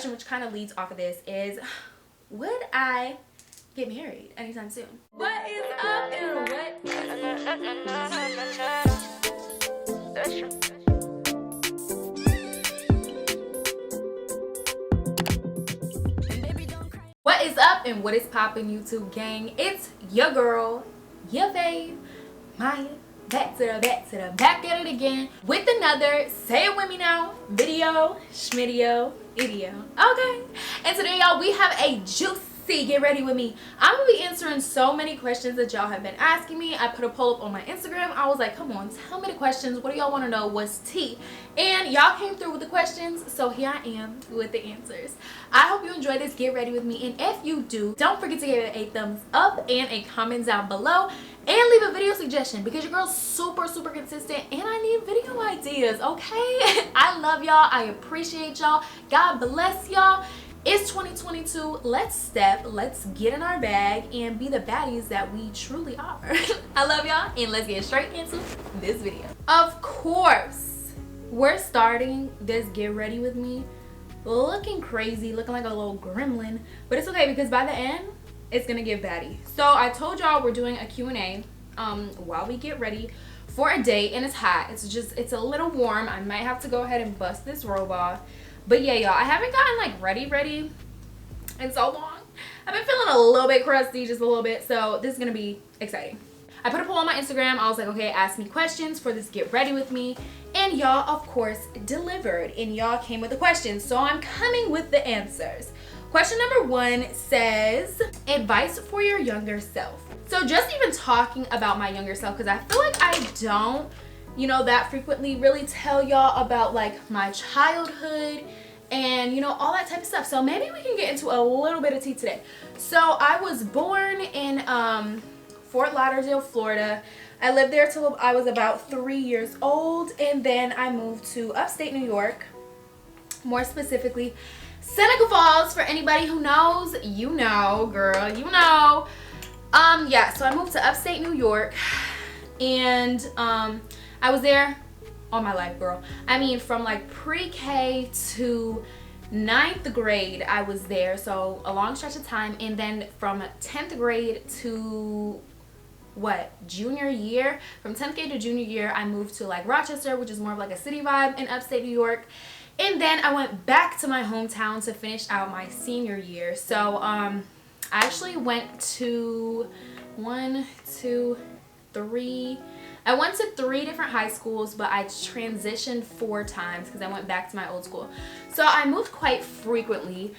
question, which kind of leads off of this, is would I get married anytime soon? What is up and what is... What is up and what is poppin', YouTube gang? It's your girl, your babe, Maya, back at it again with another, say it with me now, video, schmidio, idio. Okay, and today y'all, we have a juicy, get ready with me. I'm gonna be answering so many questions that y'all have been asking me. I put a poll up on my Instagram. I was like, come on, tell me the questions. What do y'all want to know? What's tea? And y'all came through with the questions, so here I am with the answers. I hope you enjoy this, get ready with me, and if you do, don't forget to give it a thumbs up and a comment down below, and leave a video suggestion because your girl's super consistent and I need video ideas, okay? I love y'all, I appreciate y'all, God bless y'all. It's 2022. Let's get in our bag and be the baddies that we truly are. I love y'all, and let's get straight into this video. Of course, we're starting this get ready with me looking crazy, looking like a little gremlin, but it's okay because by the end it's gonna get baddie. So I told y'all we're doing a Q&A while we get ready for a date, and it's hot. It's a little warm. I might have to go ahead and bust this robe off. But yeah, y'all, I haven't gotten like ready in so long. I've been feeling a little bit crusty, just a little bit, so this is gonna be exciting. I put a poll on my Instagram. I was like, okay, ask me questions for this get ready with me, and y'all of course delivered, and y'all came with the questions, so I'm coming with the answers. Question number 1 says, advice for your younger self. So just even talking about my younger self, because I feel like I don't, that frequently really tell y'all about like my childhood and all that type of stuff. So maybe we can get into a little bit of tea today. So I was born in Fort Lauderdale, Florida. I lived there till I was about 3 years old, and then I moved to upstate New York, more specifically Seneca Falls. For anybody who knows, you know, girl, you know. Yeah, so I moved to upstate New York, and I was there all my life, girl. I mean, from like pre-K to 9th grade, I was there, so a long stretch of time. And then from 10th grade to junior year, from 10th grade to junior year, I moved to like Rochester, which is more of like a city vibe in upstate New York. And then I went back to my hometown to finish out my senior year. So I actually went to I went to 3 different high schools, but I transitioned 4 times because I went back to my old school. So I moved quite frequently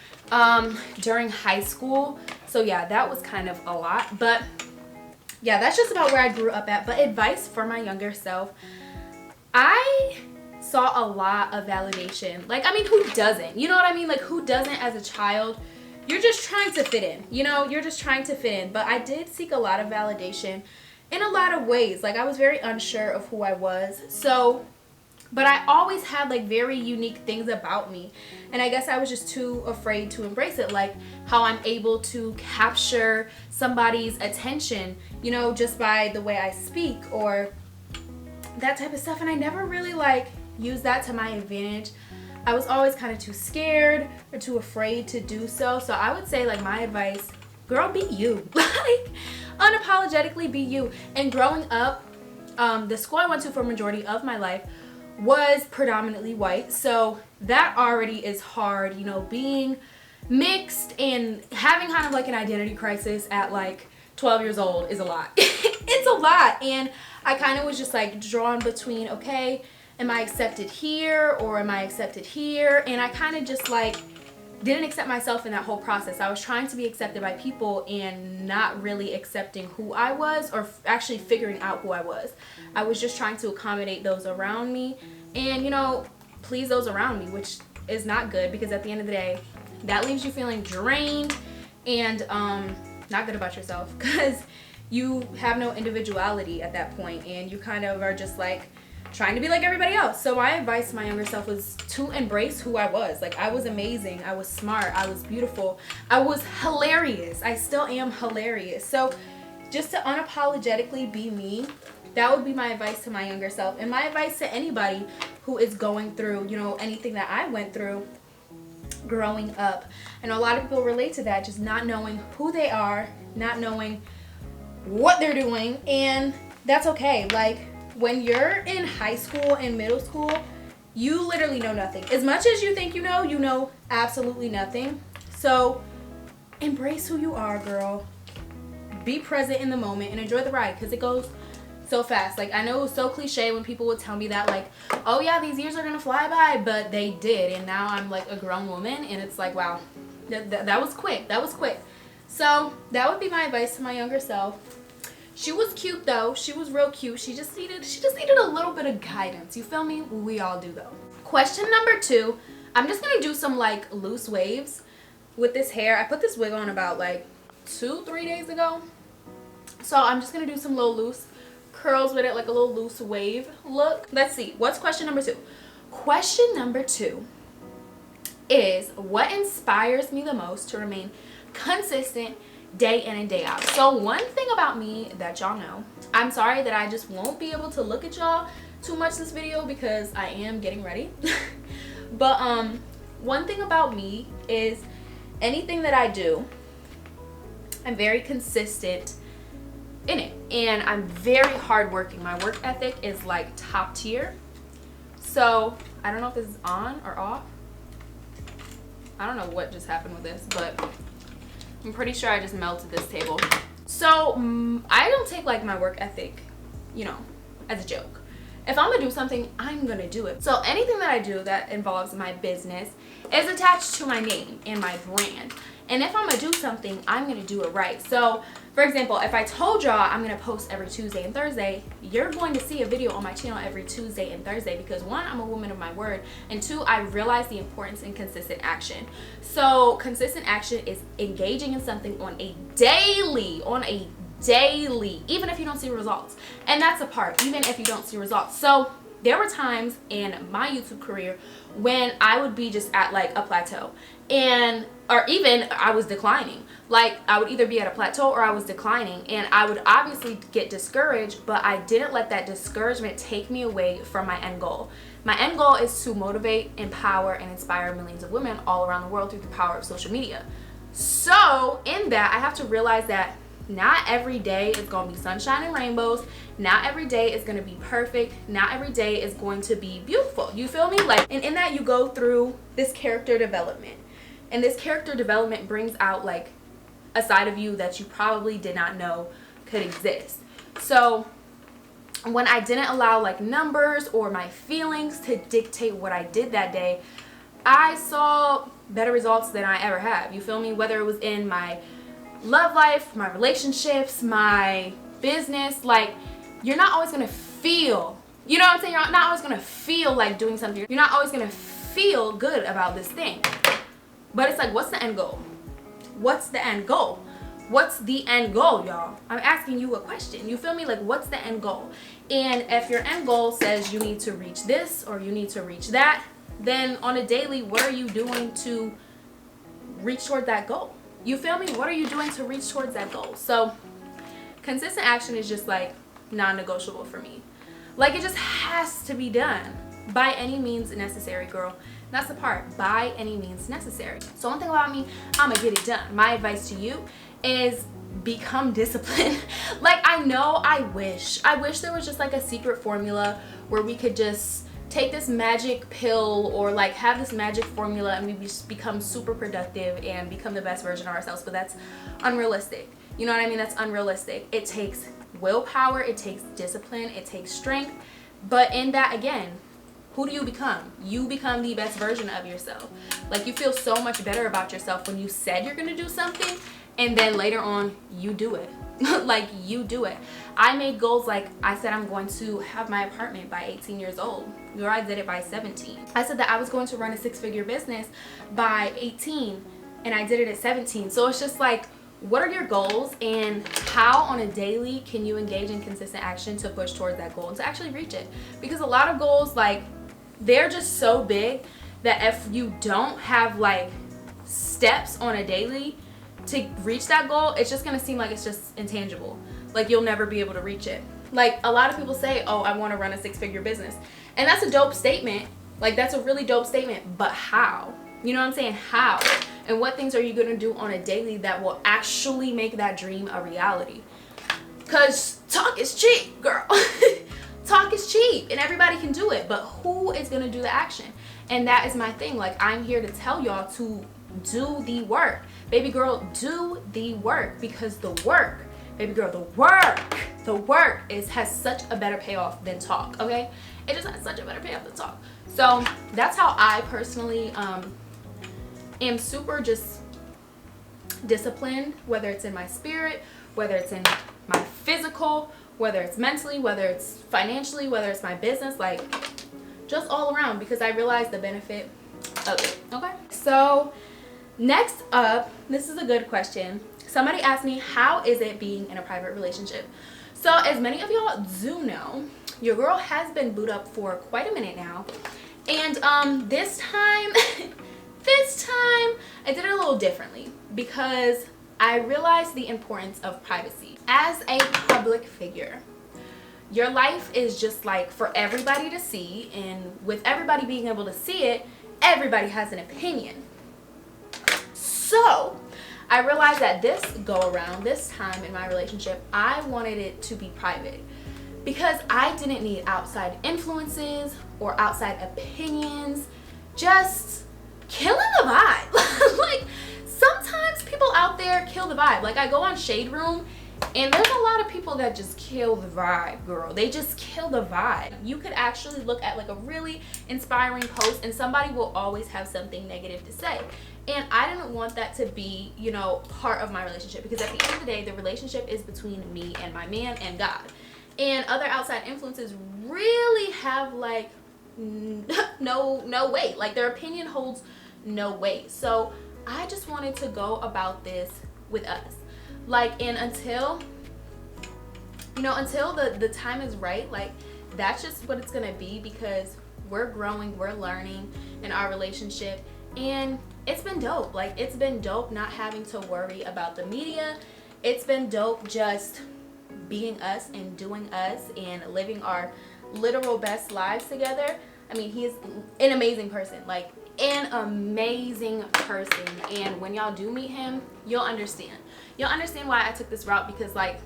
during high school. So yeah, that was kind of a lot. But yeah, that's just about where I grew up at. But advice for my younger self, I saw a lot of validation. Like, I mean, who doesn't? You know what I mean? Like, who doesn't as a child? You're just trying to fit in. You're just trying to fit in. But I did seek a lot of validation in a lot of ways. Like, I was very unsure of who I was. So, but I always had like very unique things about me. And I guess I was just too afraid to embrace it. Like how I'm able to capture somebody's attention, just by the way I speak or that type of stuff. And I never really like used that to my advantage. I was always kind of too scared or too afraid to do so. So I would say like my advice, girl, be you. Like, unapologetically be you. And growing up, the school I went to for a majority of my life was predominantly white, so that already is hard. Being mixed and having kind of like an identity crisis at like 12 years old is a lot. It's a lot. And I kind of was just like drawn between, okay, am I accepted here or am I accepted here? And I kind of just like didn't accept myself in that whole process. I was trying to be accepted by people and not really accepting who I was or actually figuring out who I was. I was just trying to accommodate those around me and, please those around me, which is not good because at the end of the day, that leaves you feeling drained and not good about yourself because you have no individuality at that point and you kind of are just like trying to be like everybody else. So my advice to my younger self was to embrace who I was. Like, I was amazing, I was smart, I was beautiful, I was hilarious, I still am hilarious. So just to unapologetically be me, that would be my advice to my younger self. And my advice to anybody who is going through, anything that I went through, growing up. I know a lot of people relate to that, just not knowing who they are, not knowing what they're doing, and that's okay. Like, when you're in high school and middle school, you literally know nothing. As much as you think you know absolutely nothing. So embrace who you are, girl. Be present in the moment and enjoy the ride, because it goes so fast. Like, I know it was so cliche when people would tell me that, like, oh yeah, these years are gonna fly by, but they did. And now I'm like a grown woman, and it's like, wow, that was quick. That was quick. So that would be my advice to my younger self. She was cute though. She was real cute. She just needed a little bit of guidance. You feel me? We all do though. Question number 2. I'm just gonna do some like loose waves with this hair. I put this wig on about like 2-3 days ago. So I'm just gonna do some little loose curls with it, like a little loose wave look. Let's see. What's question number 2? Question number 2 is, what inspires me the most to remain consistent day in and day out? So one thing about me that y'all know, I'm sorry that I just won't be able to look at y'all too much this video because I am getting ready. But one thing about me is anything that I do, I'm very consistent in it, and I'm very hardworking. My work ethic is like top tier. So I don't know if this is on or off. I don't know what just happened with this, but I'm pretty sure I just melted this table. So I don't take like my work ethic, you know, as a joke. If I'm gonna do something, I'm gonna do it. So anything that I do that involves my business is attached to my name and my brand. And if I'm gonna do something, I'm gonna do it right. So for example, if I told y'all I'm gonna post every Tuesday and Thursday, you're going to see a video on my channel every Tuesday and Thursday, because 1, I'm a woman of my word, and 2, I realize the importance in consistent action. So consistent action is engaging in something on a daily, even if you don't see results. And that's a part, even if you don't see results. So there were times in my YouTube career when I would be just at like a plateau, or even I was declining. Like, I would either be at a plateau or I was declining, and I would obviously get discouraged, but I didn't let that discouragement take me away from my end goal. My end goal is to motivate, empower, and inspire millions of women all around the world through the power of social media. So in that, I have to realize that not every day is going to be sunshine and rainbows. Not every day is going to be perfect. Not every day is going to be beautiful. You feel me? Like, and in that, you go through this character development. And this character development brings out like a side of you that you probably did not know could exist. So when I didn't allow like numbers or my feelings to dictate what I did that day, I saw better results than I ever have. You feel me? Whether it was in my love life, my relationships, my business, like, you're not always gonna feel, you know what I'm saying? You're not always gonna feel like doing something. You're not always gonna feel good about this thing. But it's like, what's the end goal? What's the end goal? What's the end goal, y'all? I'm asking you a question. You feel me? Like, what's the end goal? And if your end goal says you need to reach this or you need to reach that, then on a daily, what are you doing to reach toward that goal? You feel me? What are you doing to reach towards that goal? So consistent action is just like non-negotiable for me. Like, it just has to be done by any means necessary, girl. That's the part, by any means necessary. So one thing about me, I'm gonna get it done. My advice to you is become disciplined. Like, I know, I wish there was just like a secret formula where we could just take this magic pill or like have this magic formula and we just become super productive and become the best version of ourselves. But that's unrealistic. You know what I mean? That's unrealistic. It takes willpower, it takes discipline, it takes strength. But in that, again, who do you become? You become the best version of yourself. Like, you feel so much better about yourself when you said you're gonna do something and then later on you do it. Like, you do it. I made goals like I said I'm going to have my apartment by 18 years old. Or I did it by 17. I said that I was going to run a 6-figure business by 18 and I did it at 17. So it's just like, what are your goals and how on a daily can you engage in consistent action to push towards that goal and to actually reach it? Because a lot of goals, like, they're just so big that if you don't have like steps on a daily to reach that goal, it's just gonna seem like it's just intangible. Like, you'll never be able to reach it. Like, a lot of people say, oh, I want to run a 6-figure business. And that's a dope statement. Like, that's a really dope statement. But how? You know what I'm saying? How? And what things are you going to do on a daily that will actually make that dream a reality? Because talk is cheap, girl. Talk is cheap and everybody can do it, but who is going to do the action? And that is my thing. Like, I'm here to tell y'all to do the work. Baby girl, do the work, because the work, baby girl, the work has such a better payoff than talk, okay? It just has such a better payoff than talk. So that's how I personally am super just disciplined, whether it's in my spirit, whether it's in my physical, whether it's mentally, whether it's financially, whether it's my business, like just all around, because I realize the benefit of it, okay? So next up, this is a good question. Somebody asked me, how is it being in a private relationship? So as many of y'all do know, your girl has been booed up for quite a minute now. And this time I did it a little differently, because I realized the importance of privacy. As a public figure, your life is just like for everybody to see, and with everybody being able to see it, everybody has an opinion. So I realized that this time in my relationship, I wanted it to be private, because I didn't need outside influences or outside opinions just killing the vibe. Like, sometimes people out there kill the vibe. Like, I go on Shade Room and there's a lot of people that just kill the vibe, girl. They just kill the vibe. You could actually look at like a really inspiring post and somebody will always have something negative to say. And I didn't want that to be, you know, part of my relationship, because at the end of the day, the relationship is between me and my man and God. And other outside influences really have like no weight. Like, their opinion holds no weight. So I just wanted to go about this with us. Like, and until the time is right, like, that's just what it's gonna be, because we're growing, we're learning in our relationship, and it's been dope. Like, it's been dope not having to worry about the media. It's been dope just being us and doing us and living our literal best lives together. I mean, he is an amazing person, like an amazing person. And when y'all do meet him, you'll understand. You'll understand why I took this route, because like,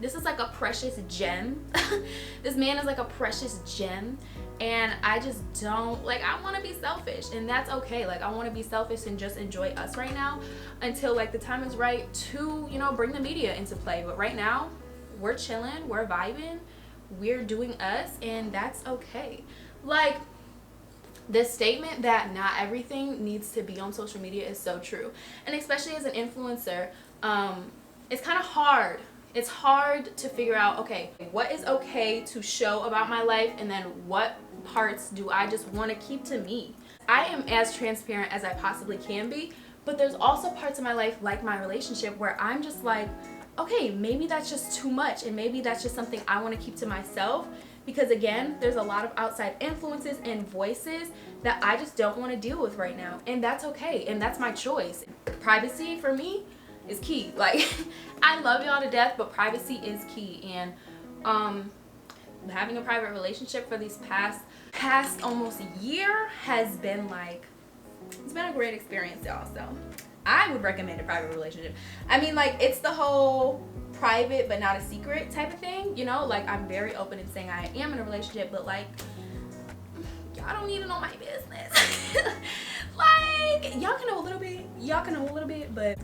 this is like a precious gem. This man is like a precious gem. And I just don't, like, I want to be selfish, and that's okay. Like, I want to be selfish and just enjoy us right now until like the time is right to, you know, bring the media into play. But right now, we're chilling, we're vibing, we're doing us, and that's okay. Like, the statement that not everything needs to be on social media is so true. And especially as an influencer, it's kind of hard. It's hard to figure out, okay, what is okay to show about my life, and then what parts do I just want to keep to me. I am as transparent as I possibly can be, but there's also parts of my life, like my relationship, where I'm just like, okay, maybe that's just too much, and maybe that's just something I want to keep to myself, because again, there's a lot of outside influences and voices that I just don't want to deal with right now, and that's okay, and that's my choice. Privacy for me is key. Like, I love y'all to death, but privacy is key. And having a private relationship for these past almost year has been like, it's been a great experience, y'all. So I would recommend a private relationship. I mean, like, it's the whole private but not a secret type of thing, you know? Like, I'm very open in saying I am in a relationship, but like, y'all don't need to know my business. Like, y'all can know a little bit, but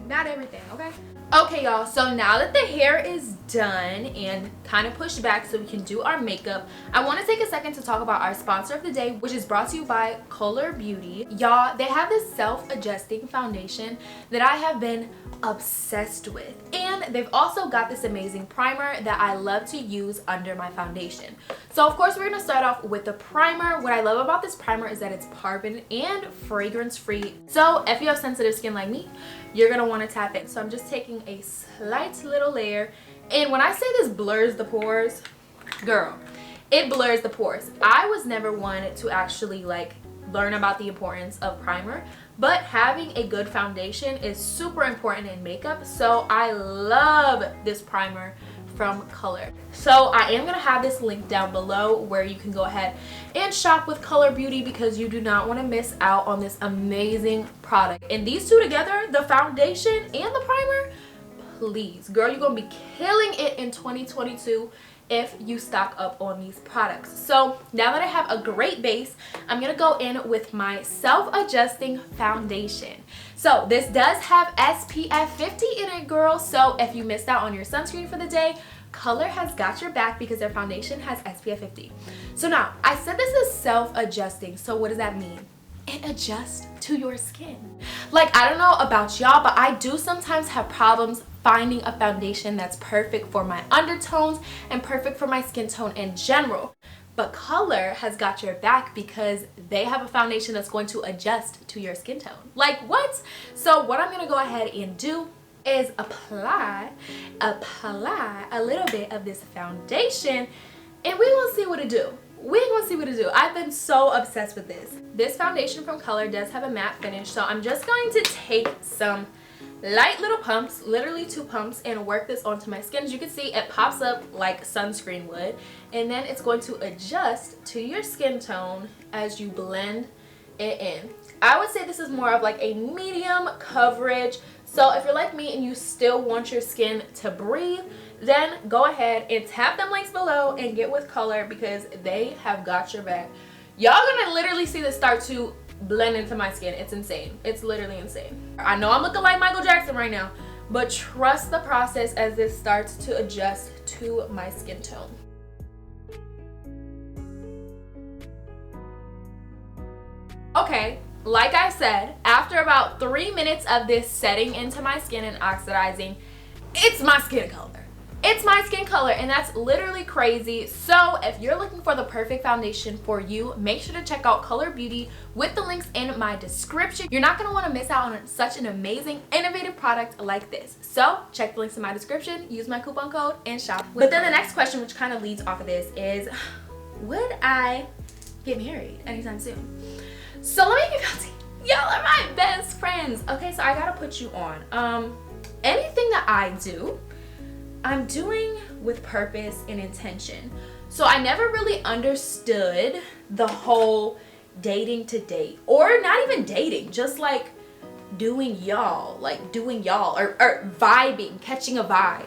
not everything, okay? Okay, y'all, so now that the hair is done and kind of pushed back so we can do our makeup, I want to take a second to talk about our sponsor of the day, which is brought to you by CHIT-CHAT. Y'all, they have this self-adjusting foundation that I have been obsessed with, and they've also got this amazing primer that I love to use under my foundation. So of course, we're going to start off with the primer. What I love about this primer is that it's paraben and fragrance free, so if you have sensitive skin like me, you're gonna want to tap in. So I'm just taking a slight little layer, and when I say this blurs the pores, girl, it blurs the pores. I was never one to actually like learn about the importance of primer, but having a good foundation is super important in makeup, so I love this primer from Culler. So I am going to have this link down below where you can go ahead and shop with CullerBeauty because you do not want to miss out on this amazing product. And these two together, the foundation and the primer, please, girl, you're going to be killing it in 2022 if you stock up on these products. So now that I have a great base, I'm gonna go in with my self-adjusting foundation. So this does have SPF 50 in it, girl. So if you missed out on your sunscreen for the day, Culler has got your back because their foundation has SPF 50. So now, I said this is self-adjusting. So what does that mean? It adjusts to your skin. Like, I don't know about y'all, but I do sometimes have problems finding a foundation that's perfect for my undertones and perfect for my skin tone in general. But Culler has got your back because they have a foundation that's going to adjust to your skin tone. Like, what? So what I'm gonna go ahead and do is apply a little bit of this foundation, and we're gonna see what it do. We're gonna see what it do. I've been so obsessed with this. This foundation from Culler does have a matte finish, so I'm just going to take some light little pumps, literally 2 pumps, and work this onto my skin. As you can see, it pops up like sunscreen would, and then it's going to adjust to your skin tone as you blend it in. I would say this is more of like a medium coverage. So if you're like me and you still want your skin to breathe, then go ahead and tap them links below and get with Culler because they have got your back. Y'all gonna literally see this start to blend into my skin. It's insane. It's literally insane. I know I'm looking like Michael Jackson right now, but trust the process as this starts to adjust to my skin tone. Okay, like I said, after about 3 minutes of this setting into my skin and oxidizing, it's my skin color. It's my skin color, and that's literally crazy. So if you're looking for the perfect foundation for you, make sure to check out CullerBeauty with the links in my description. You're not going to want to miss out on such an amazing, innovative product like this. So check the links in my description, use my coupon code, and shop. But then the next question, which kind of leads off of this, is would I get married anytime soon? So let me give y'all are my best friends. Okay, so I gotta put you on. Anything that I do, I'm doing with purpose and intention. So I never really understood the whole dating to date, or not even dating, just like doing y'all or vibing, catching a vibe.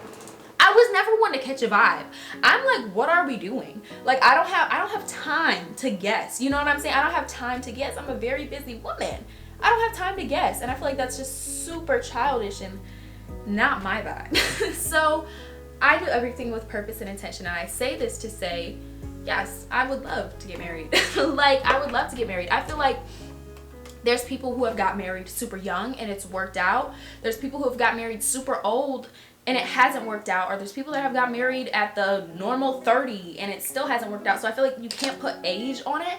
I was never one to catch a vibe. I'm like, what are we doing? Like, I don't have time to guess. You know what I'm saying? I don't have time to guess. I'm a very busy woman. I don't have time to guess. And I feel like that's just super childish and not my vibe. So I do everything with purpose and intention. And I say this to say, yes, I would love to get married. Like, I would love to get married. I feel like there's people who have got married super young and it's worked out. There's people who have got married super old and it hasn't worked out, or there's people that have got married at the normal 30 and it still hasn't worked out. So I feel like you can't put age on it.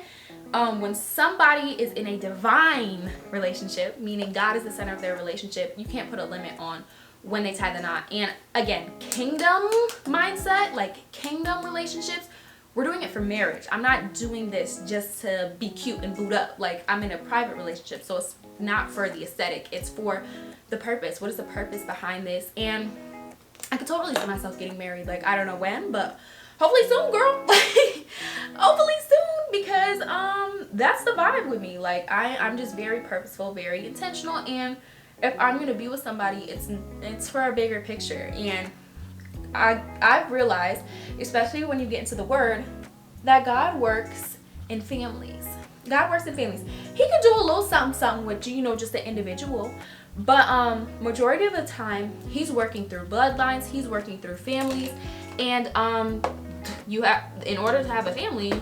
When somebody is in a divine relationship, meaning God is the center of their relationship, you can't put a limit on when they tie the knot. And again, kingdom mindset, like kingdom relationships, we're doing it for marriage. I'm not doing this just to be cute and boot up. Like, I'm in a private relationship, so it's not for the aesthetic, it's for the purpose. What is the purpose behind this? And I could totally see myself getting married. Like, I don't know when, but hopefully soon, girl. Hopefully soon, because that's the vibe with me. Like, I'm just very purposeful, very intentional, and if I'm gonna be with somebody, it's for a bigger picture. And I've realized, especially when you get into the word, that God works in families. God works in families. He can do a little something with you, you know, just the individual. But majority of the time, he's working through bloodlines, he's working through families, and you have, in order to have a family,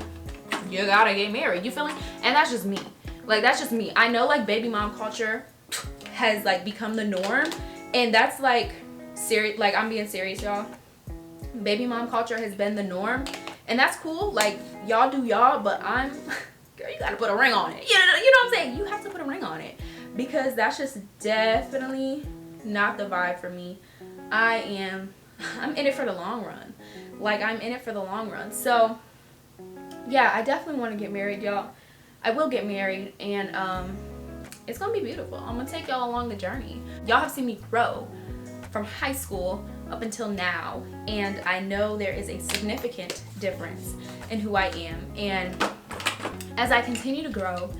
you gotta get married. You feel me? And that's just me. Like, that's just me. I know, like, baby mom culture has like become the norm, and that's like serious. Like, I'm being serious, y'all. Baby mom culture has been the norm, and that's cool. Like, y'all do y'all, but I'm girl, you gotta put a ring on it. You know what I'm saying? You have to put a ring on it, because that's just definitely not the vibe for me. I'm in it for the long run. Like, I'm in it for the long run. So yeah, I definitely want to get married, y'all. I will get married, and it's gonna be beautiful. I'm gonna take y'all along the journey. Y'all have seen me grow from high school up until now, and I know there is a significant difference in who I am. And as I continue to grow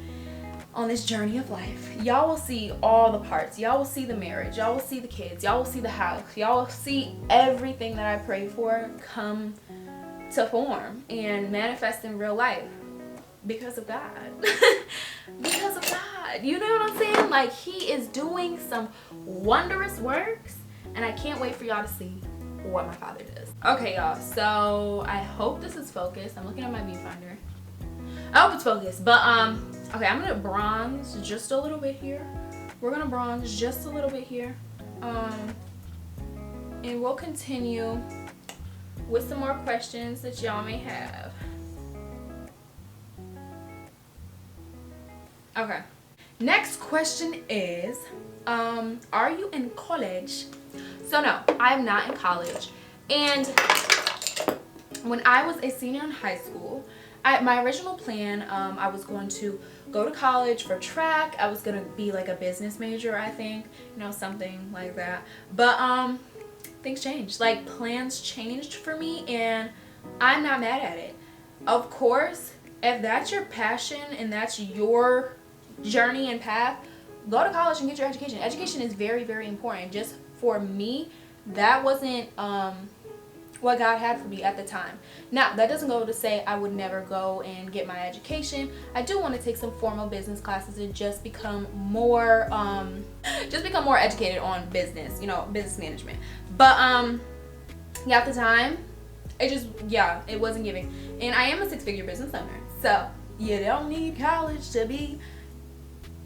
on this journey of life, y'all will see all the parts. Y'all will see the marriage, y'all will see the kids, y'all will see the house, y'all will see everything that I pray for come to form and manifest in real life because of God. Because of God, you know what I'm saying? Like, he is doing some wondrous works, and I can't wait for y'all to see what my father does. Okay, y'all, so I hope this is focused. I'm looking at my viewfinder. I hope it's focused, but okay, I'm gonna bronze just a little bit here. We're gonna bronze just a little bit here, and we'll continue with some more questions that y'all may have. Okay, next question is, are you in college? So no, I'm not in college. And when I was a senior in high school, my original plan, I was going to go to college for track. I was gonna be like a business major, I think, you know, something like that. But things changed. Like, plans changed for me, and I'm not mad at it. Of course, if that's your passion and that's your journey and path, go to college and get your education. Education is very, very important. Just for me, that wasn't what God had for me at the time. Now, that doesn't go to say I would never go and get my education. I do want to take some formal business classes and just become more educated on business, you know, business management. But yeah, at the time, it wasn't giving. And I am a 6-figure business owner, so you don't need college to be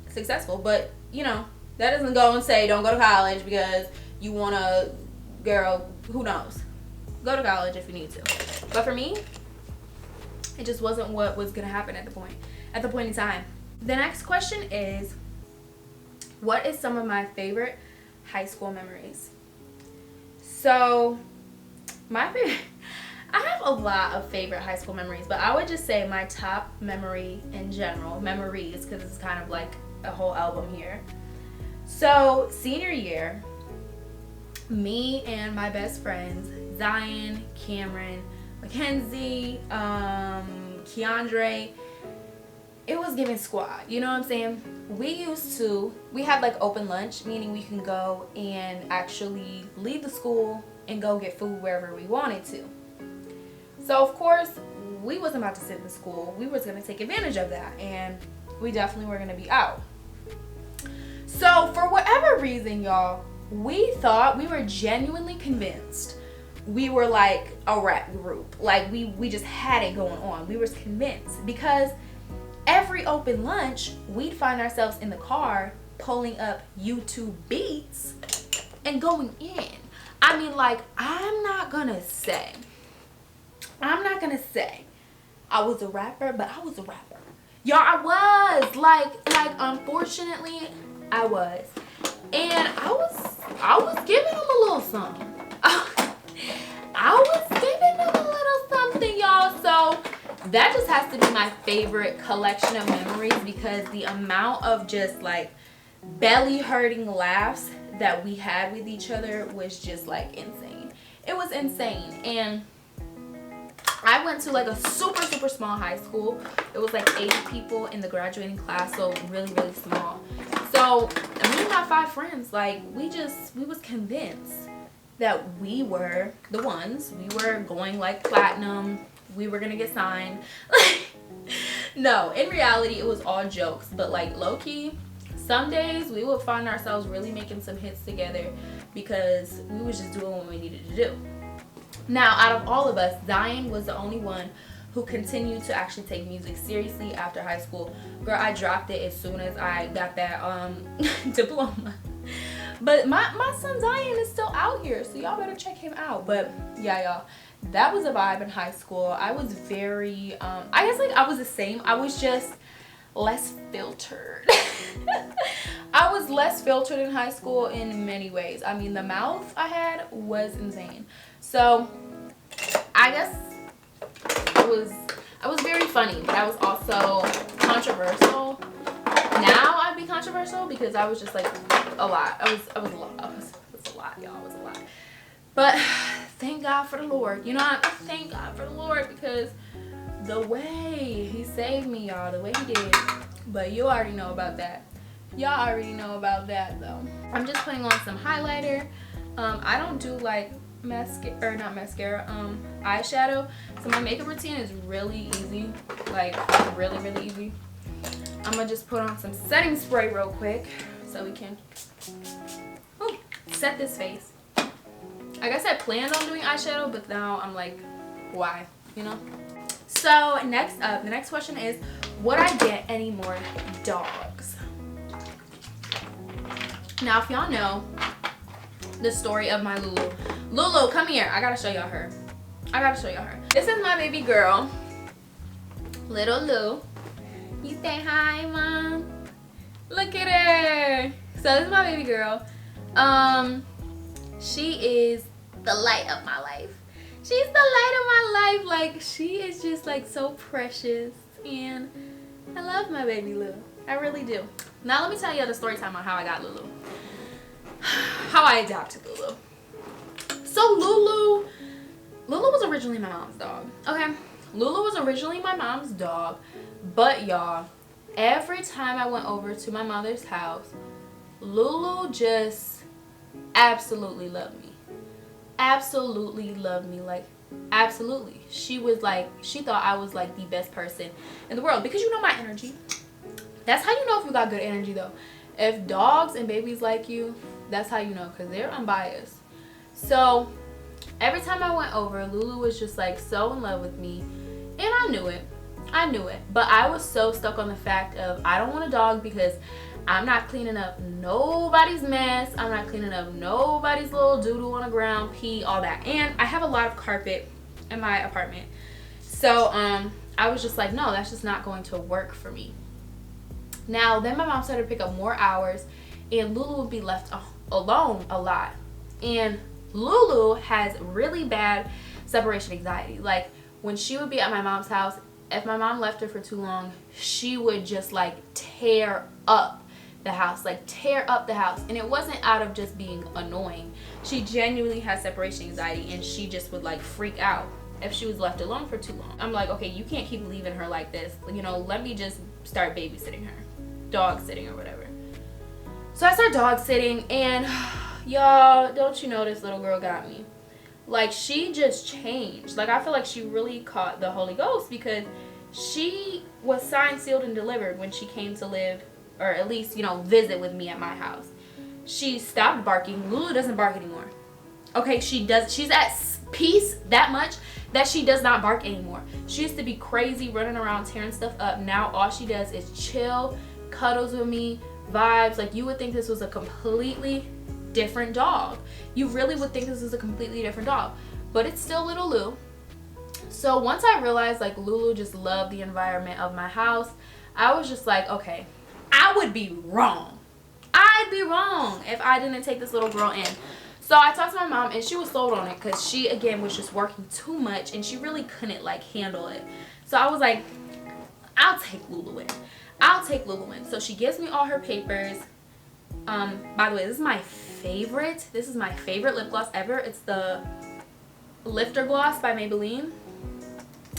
successful. But you know, that doesn't go and say don't go to college because you want to, girl, who knows. Go to college if you need to. But for me, it just wasn't what was gonna happen at the point in time. The next question is, what is some of my favorite high school memories? So I have a lot of favorite high school memories, but I would just say my top memory in general, memories, because it's kind of like a whole album here. So senior year, me and my best friends, Zion, Cameron, Mackenzie, Keandre, it was giving squad, you know what I'm saying? We had like open lunch, meaning we can go and actually leave the school and go get food wherever we wanted to. So of course, we wasn't about to sit in school. We was gonna take advantage of that, and we definitely were gonna be out. So for whatever reason, y'all, we thought, we were genuinely convinced we were like a rap group. Like we just had it going on. We were convinced because every open lunch, we'd find ourselves in the car pulling up YouTube beats and going in. I mean, like, I'm not gonna say I was a rapper, but I was a rapper. Y'all, I was. Like, unfortunately, I was. And I was giving them a little something. I was giving them a little something, y'all. So that just has to be my favorite collection of memories, because the amount of just like belly hurting laughs that we had with each other was just like insane. It was insane. And I went to like a super, super small high school. It was like 80 people in the graduating class, so really, really small. So me and my 5 friends, like, we was convinced that we were the ones. We were going like platinum. We were gonna get signed. No, in reality, it was all jokes. But like low-key, some days we would find ourselves really making some hits together because we was just doing what we needed to do. Now, out of all of us, Zion was the only one who continued to actually take music seriously after high school. Girl, I dropped it as soon as I got that diploma. But my son Zion is still out here, so y'all better check him out. But yeah, y'all, that was a vibe in high school. I was very, I guess like I was the same. I was just less filtered. I was less filtered in high school in many ways. I mean, the mouth I had was insane. So I guess I was very funny, but I was also controversial. Now I'd be controversial because I was just like a lot. I was a lot, y'all. I was a lot. But thank God for the Lord. You know, I thank God for the Lord because the way he saved me, y'all, the way he did. But you already know about that. Y'all already know about that though. I'm just putting on some highlighter. I don't do like eyeshadow. So my makeup routine is really easy, like really easy. I'm gonna just put on some setting spray real quick so we can set this face. I guess I planned on doing eyeshadow, but now I'm like, why, you know? So next up, the next question is, would I get any more dogs? Now, if y'all know the story of my Lulu. Lulu, come here. I gotta show y'all her. This is my baby girl, little Lou. You say hi, Mom. Look at her. So this is my baby girl. She is the light of my life. She's the light of my life. Like, she is just like so precious, and I love my baby Lou. I really do. Now let me tell you the story time on how I got Lulu. How I adopted Lulu. So Lulu was originally my mom's dog. Okay, Lulu was originally my mom's dog, but y'all, every time I went over to my mother's house, Lulu just absolutely loved me. Absolutely loved me, like absolutely. She was like, she thought I was like the best person in the world, because you know my energy. That's how you know if you got good energy though. If dogs and babies like you, that's how you know, because they're unbiased. So every time I went over, Lulu was just like so in love with me, and I knew it, but I was so stuck on the fact of I don't want a dog because I'm not cleaning up nobody's mess. I'm not cleaning up nobody's little doo-doo on the ground, pee, all that. And I have a lot of carpet in my apartment. So I was just like, no, that's just not going to work for me. Now, then my mom started to pick up more hours, and Lulu would be left alone a lot. And Lulu has really bad separation anxiety. Like, when she would be at my mom's house, if my mom left her for too long, she would just like tear up the house, and it wasn't out of just being annoying. She genuinely has separation anxiety, and she just would like freak out if she was left alone for too long. I'm like, okay, you can't keep leaving her like this, you know, let me just start babysitting her, dog sitting or whatever. So I started dog sitting, and y'all, don't you know, this little girl got me. Like, she just changed. Like, I feel like she really caught the Holy Ghost, because she was signed, sealed, and delivered when she came to live, or at least, you know, visit with me at my house. She stopped barking. Lulu doesn't bark anymore. Okay, she's at peace that much that she does not bark anymore. She used to be crazy, running around, tearing stuff up. Now all she does is chill, cuddles with me, vibes. Like, you would think this was a completely different dog. You really would think this is a completely different dog, but it's still little Lou. So once I realized like Lulu just loved the environment of my house, I was just like, okay, I would be wrong. I'd be wrong if I didn't take this little girl in. So I talked to my mom, and she was sold on it, because she again was just working too much, and she really couldn't like handle it. So I was like, I'll take Lulu in. So she gives me all her papers. By the way, this is my favorite lip gloss ever. It's the Lifter Gloss by Maybelline.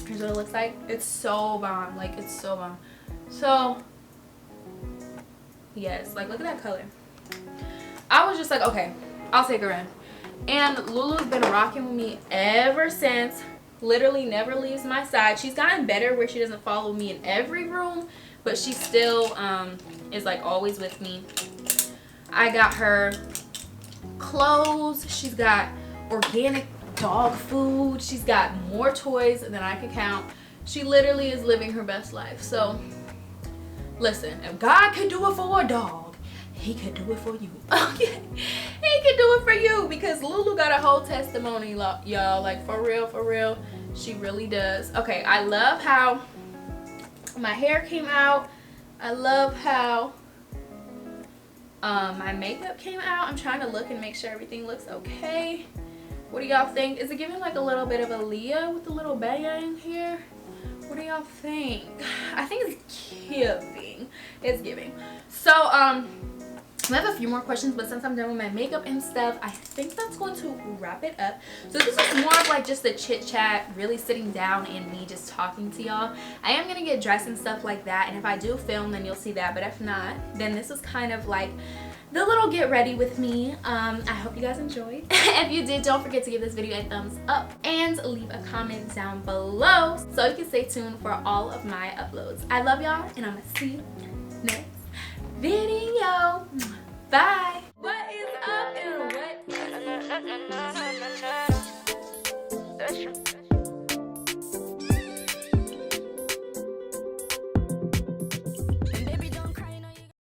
Here's what it looks like. It's so bomb. Like, it's so bomb. So yes, like, look at that color. I was just like, okay, I'll take her in. And Lulu's been rocking with me ever since. Literally never leaves my side. She's gotten better where she doesn't follow me in every room, but she still is like always with me. I got her clothes. She's got organic dog food. She's got more toys than I can count. She literally is living her best life. So listen, if God could do it for a dog, he could do it for you. Okay, he could do it for you, because Lulu got a whole testimony, y'all. Like, for real, she really does. Okay, I love how my hair came out. I love how my makeup came out. I'm trying to look and make sure everything looks okay. What do y'all think? Is it giving like a little bit of a Leah with a little bang here? What do y'all think? I think it's giving. It's giving. So I have a few more questions, but since I'm done with my makeup and stuff, I think that's going to wrap it up. So this is more of like just a chit chat, really sitting down and me just talking to y'all. I am gonna get dressed and stuff like that, and if I do film, then you'll see that, but if not, then this is kind of like the little get ready with me. I hope you guys enjoyed. If you did, don't forget to give this video a thumbs up and leave a comment down below so you can stay tuned for all of my uploads. I love y'all, and I'm gonna see you next video. Bye.